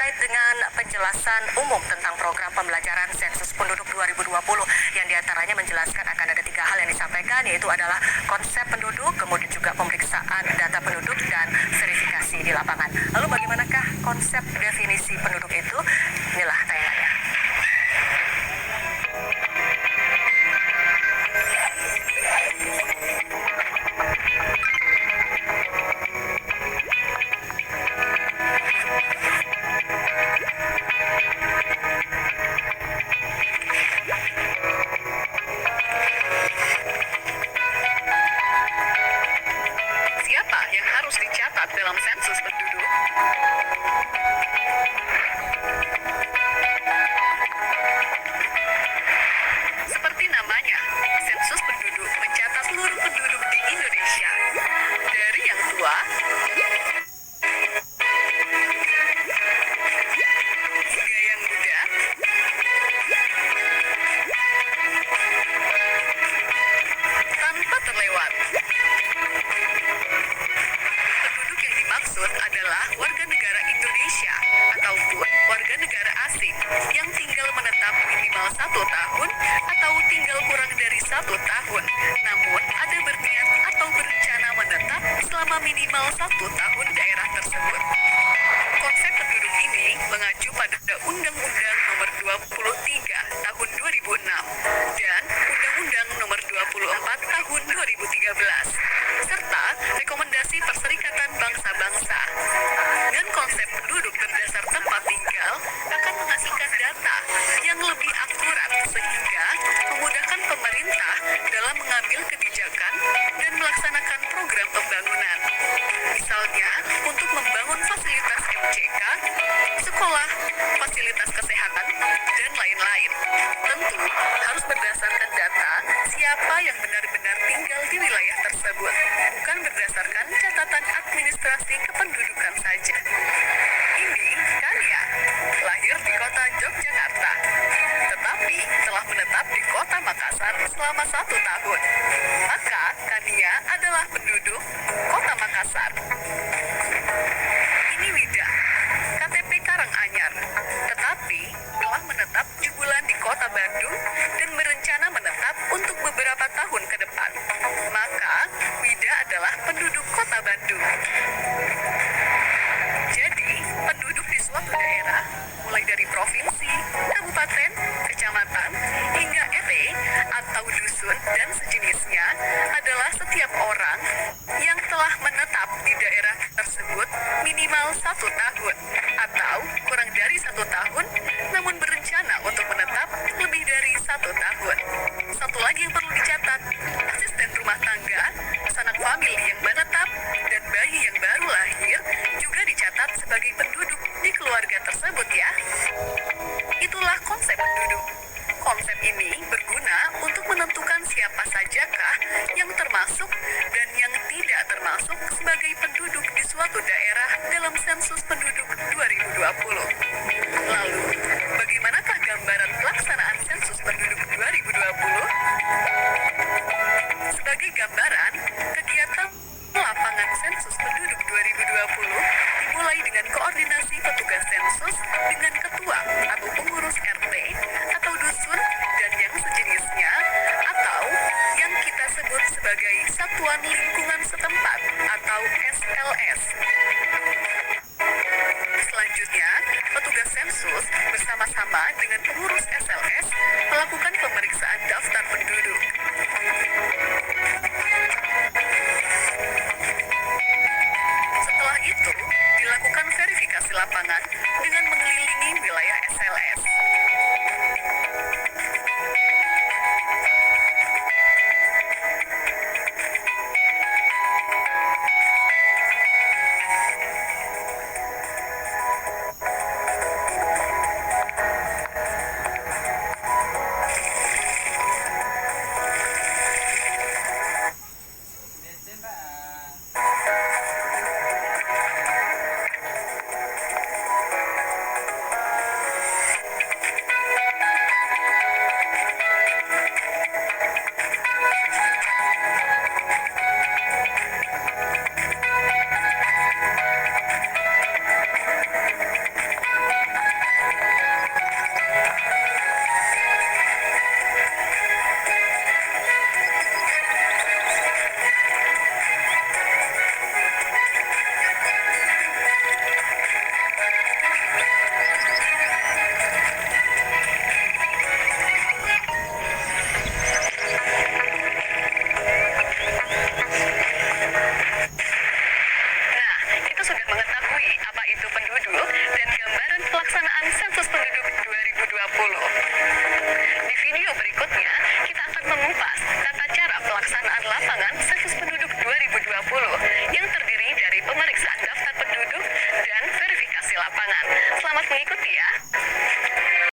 terkait dengan penjelasan umum tentang program pembelajaran sensus penduduk 2020 yang diantaranya menjelaskan akan ada 3 hal yang disampaikan, yaitu adalah konsep penduduk, kemudian juga pemeriksaan data penduduk dan verifikasi di lapangan. Lalu bagaimanakah konsep definisi penduduk itu? Inilah tayangannya. Siapa yang harus dicatat dalam sensus penduduk? Seperti namanya, sensus penduduk mencatat seluruh penduduk di Indonesia. Dari yang tua hingga yang muda, tanpa terlewat. Penduduk yang dimaksud adalah warga negara Indonesia ataupun warga negara asing yang tinggal menetap minimal 1 tahun atau tinggal kurang dari 1 tahun, namun ada berniat atau berencana menetap selama minimal 1 tahun di daerah tersebut. Konsep penduduk ini mengacu pada Undang-Undang Nomor 23 Tahun 2006 dan Undang-Undang Nomor 24 Tahun 2013 serta Rekomendasi Perserikatan Bangsa-Bangsa. Dengan konsep penduduk berdasar tempat tinggal akan menghasilkan data yang lebih akurat sehingga memudahkan pemerintah dalam mengambil kebijakan dan melaksanakan program pembangunan. Misalnya, untuk membangun fasilitas MCK, sekolah, fasilitas kesehatan, dan lain-lain. Tentu harus berdasarkan data siapa yang benar-benar tinggal di wilayah tersebut, bukan berdasarkan catatan administrasi kependudukan saja. Ini Kania, lahir di kota Yogyakarta, tetapi telah menetap di kota Makassar selama 1 tahun. Maka Kania adalah penduduk kota Makassar. Ini Wida, KTP Karanganyar, tetapi telah menetap 7 bulan di kota Bandung dan berencana menetap untuk beberapa tahun ke depan. Maka Wida adalah penduduk kota Bandung. Jadi, penduduk di suatu daerah, mulai dari provinsi, kabupaten, kecamatan, hingga RT atau dusun dan sejenisnya adalah setiap orang yang telah menetap di daerah tersebut minimal 1 tahun atau kurang dari 1 tahun, namun berencana untuk menetap lebih dari 1 tahun. Satu lagi yang perlu dicatat, asisten rumah tangga, sanak famili yang menetap, dan bayi yang baru lahir juga dicatat sebagai penduduk di keluarga tersebut ya. Itulah konsep penduduk. Konsep ini berguna untuk menentukan siapa sajakah yang termasuk dan yang tidak termasuk sebagai penduduk di suatu daerah dalam sensus penduduk 2020. Lalu, bagaimanakah gambaran pelaksanaan sensus penduduk 2020? Sebagai gambaran, kegiatan lapangan sensus penduduk 2020 dimulai dengan koordinasi petugas sensus dengan ketua atau pengurus RT atau dusun dan yang sejenisnya atau yang kita sebut sebagai Satuan Lingkungan Setempat atau SLS. Selanjutnya, petugas sensus bersama-sama dengan pengurus SLS melakukan pemeriksaan daftar penduduk. Setelah itu, dilakukan verifikasi lapangan